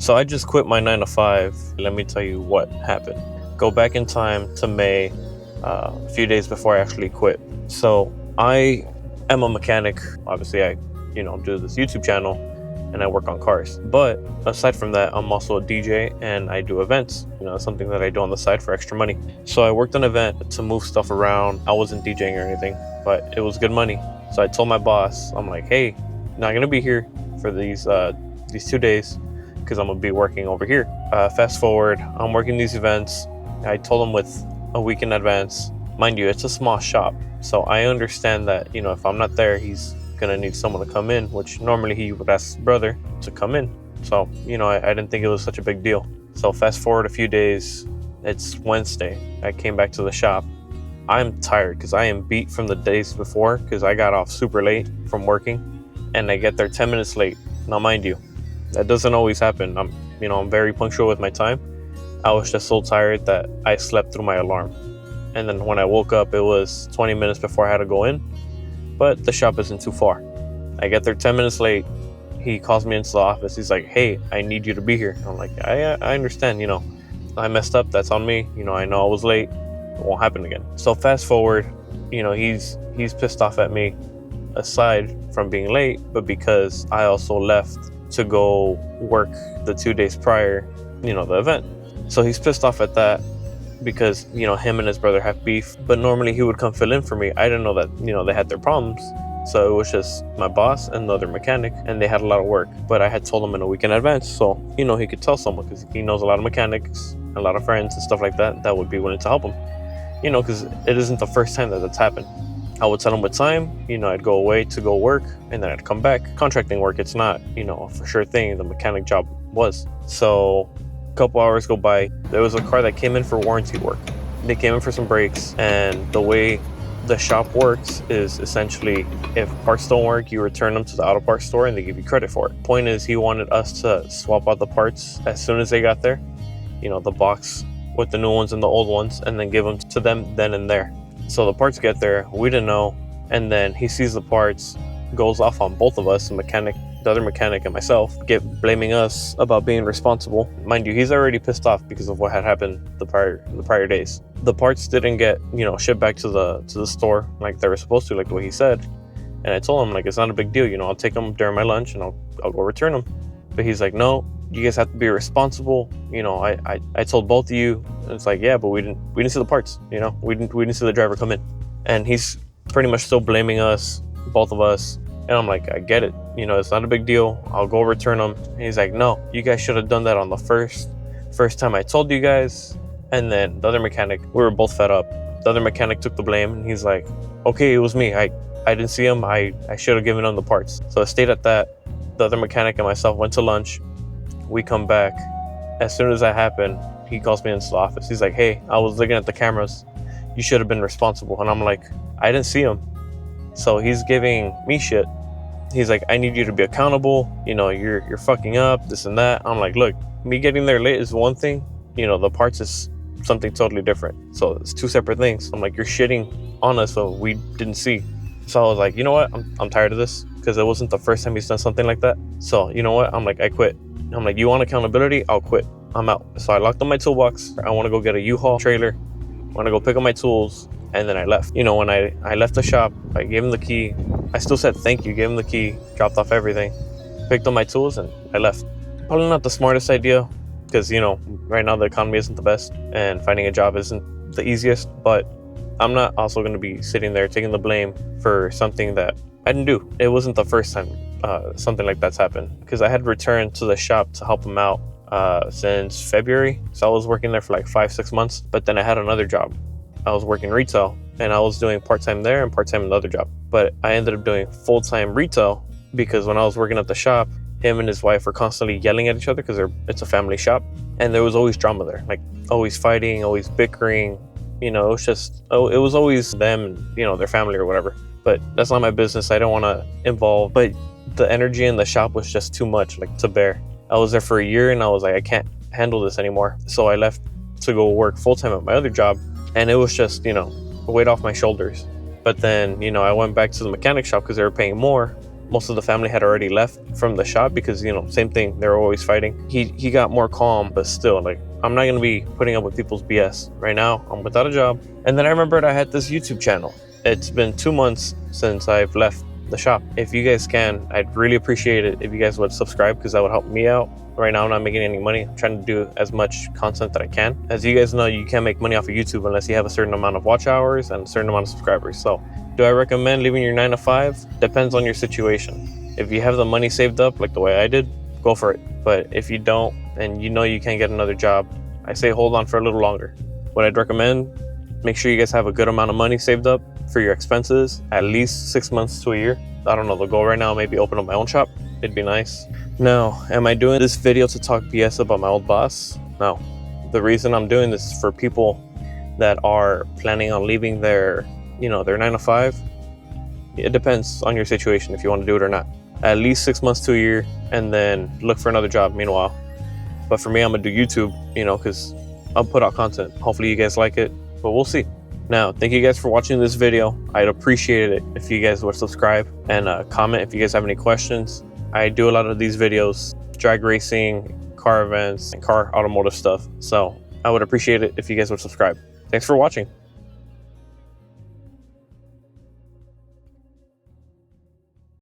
So I just quit my 9 to 5. Let me tell you what happened. Go back in time to May, a few days before I actually quit. So I am a mechanic. Obviously, I do this YouTube channel and I work on cars. But aside from that, I'm also a DJ and I do events. Something that I do on the side for extra money. So I worked an event to move stuff around. I wasn't DJing or anything, but it was good money. So I told my boss, I'm like, hey, not gonna be here for these 2 days because I'm gonna be working over here. Fast forward, I'm working these events. I told him with a week in advance. Mind you, it's a small shop, so I understand that if I'm not there, he's gonna need someone to come in, which normally he would ask his brother to come in. So I didn't think it was such a big deal. So fast forward a few days, it's Wednesday. I came back to the shop. I'm tired because I am beat from the days before because I got off super late from working and I get there 10 minutes late. Now mind you, that doesn't always happen. I'm very punctual with my time. I was just so tired that I slept through my alarm. And then when I woke up, it was 20 minutes before I had to go in, but the shop isn't too far. I get there 10 minutes late. He calls me into the office. He's like, hey, I need you to be here. I'm like, I understand, I messed up. That's on me. I know I was late. It won't happen again. So fast forward, he's pissed off at me aside from being late, but because I also left to go work the 2 days prior, the event. So he's pissed off at that because, him and his brother have beef, but normally he would come fill in for me. I didn't know that, they had their problems. So it was just my boss and the other mechanic, and they had a lot of work, but I had told him in a week in advance. So, he could tell someone because he knows a lot of mechanics, a lot of friends and stuff like that would be willing to help him, because it isn't the first time that that's happened. I would tell him with time, I'd go away to go work and then I'd come back. Contracting work, it's not, a for sure thing. The mechanic job was. So a couple hours go by. There was a car that came in for warranty work. They came in for some brakes, and the way the shop works is essentially if parts don't work, you return them to the auto parts store and they give you credit for it. Point is, he wanted us to swap out the parts as soon as they got there, the box with the new ones and the old ones, and then give them to them then and there. So the parts get there, we didn't know, and then he sees the parts, goes off on both of us, the other mechanic and myself, blaming us about being responsible. Mind you, he's already pissed off because of what had happened the prior days. The parts didn't get, shipped back to the store like they were supposed to, like the way he said. And I told him, like, it's not a big deal, I'll take them during my lunch and I'll go return them. But he's like, no, you guys have to be responsible. I told both of you. And it's like, yeah, but we didn't see the parts. We didn't see the driver come in. And he's pretty much still blaming us, both of us. And I'm like, I get it. It's not a big deal. I'll go return them. And he's like, no, you guys should have done that on the first time I told you guys. And then the other mechanic, we were both fed up. The other mechanic took the blame, and he's like, okay, it was me. I didn't see him. I should have given him the parts. So I stayed at that. The other mechanic and myself went to lunch. We come back. As soon as that happened, he calls me into the office. He's like, hey, I was looking at the cameras. You should have been responsible. And I'm like, I didn't see him. So he's giving me shit. He's like, I need you to be accountable. You're fucking up, this and that. I'm like, look, me getting there late is one thing. The parts is something totally different. So it's two separate things. I'm like, you're shitting on us when we didn't see. So I was like, you know what? I'm tired of this because it wasn't the first time he's done something like that. So you know what? I'm like, I quit. I'm like, you want accountability? I'll quit. I'm out. So I locked up my toolbox. I want to go get a U-Haul trailer. I want to go pick up my tools. And then I left. When I left the shop, I gave him the key. I still said thank you, gave him the key, dropped off everything, picked up my tools, and I left. Probably not the smartest idea because, right now the economy isn't the best and finding a job isn't the easiest. But I'm not also going to be sitting there taking the blame for something that I didn't do. It wasn't the first time something like that's happened because I had returned to the shop to help him out since February. So I was working there for like 5-6 months, but then I had another job. I was working retail and I was doing part-time there and part-time in the other job. But I ended up doing full-time retail because when I was working at the shop, him and his wife were constantly yelling at each other because it's a family shop. And there was always drama there, like always fighting, always bickering. It was always them and, their family or whatever. But that's not my business. I don't want to involve. But the energy in the shop was just too much, like, to bear. I was there for a year and I was like, I can't handle this anymore. So I left to go work full-time at my other job. And it was just, a weight off my shoulders. But then, I went back to the mechanic shop because they were paying more. most of the family had already left from the shop because, you know, same thing, they're always fighting. He got more calm, but still, like, I'm not gonna be putting up with people's BS. Right now, I'm without a job. And then I remembered I had this YouTube channel. It's been 2 months since I've left the shop. If you guys can, I'd really appreciate it if you guys would subscribe, because that would help me out. Right now, I'm not making any money. I'm trying to do as much content that I can. As you guys know, you can't make money off of YouTube unless you have a certain amount of watch hours and a certain amount of subscribers. So do I recommend leaving your 9 to 5? Depends on your situation. If you have the money saved up like the way I did, go for it. But if you don't, and you know you can't get another job, I say hold on for a little longer. What I'd recommend, make sure you guys have a good amount of money saved up for your expenses, at least 6 months to a year. I don't know, the goal right now, maybe open up my own shop. It'd be nice. Now, am I doing this video to talk BS about my old boss? No. The reason I'm doing this is for people that are planning on leaving their 9 to 5. It depends on your situation if you want to do it or not. At least 6 months to a year, and then look for another job meanwhile. But for me, I'm gonna do YouTube, because I'll put out content. Hopefully you guys like it, but we'll see. Now, thank you guys for watching this video. I'd appreciate it if you guys would subscribe and comment if you guys have any questions. I do a lot of these videos, drag racing, car events, and car automotive stuff. So I would appreciate it if you guys would subscribe. Thanks for watching.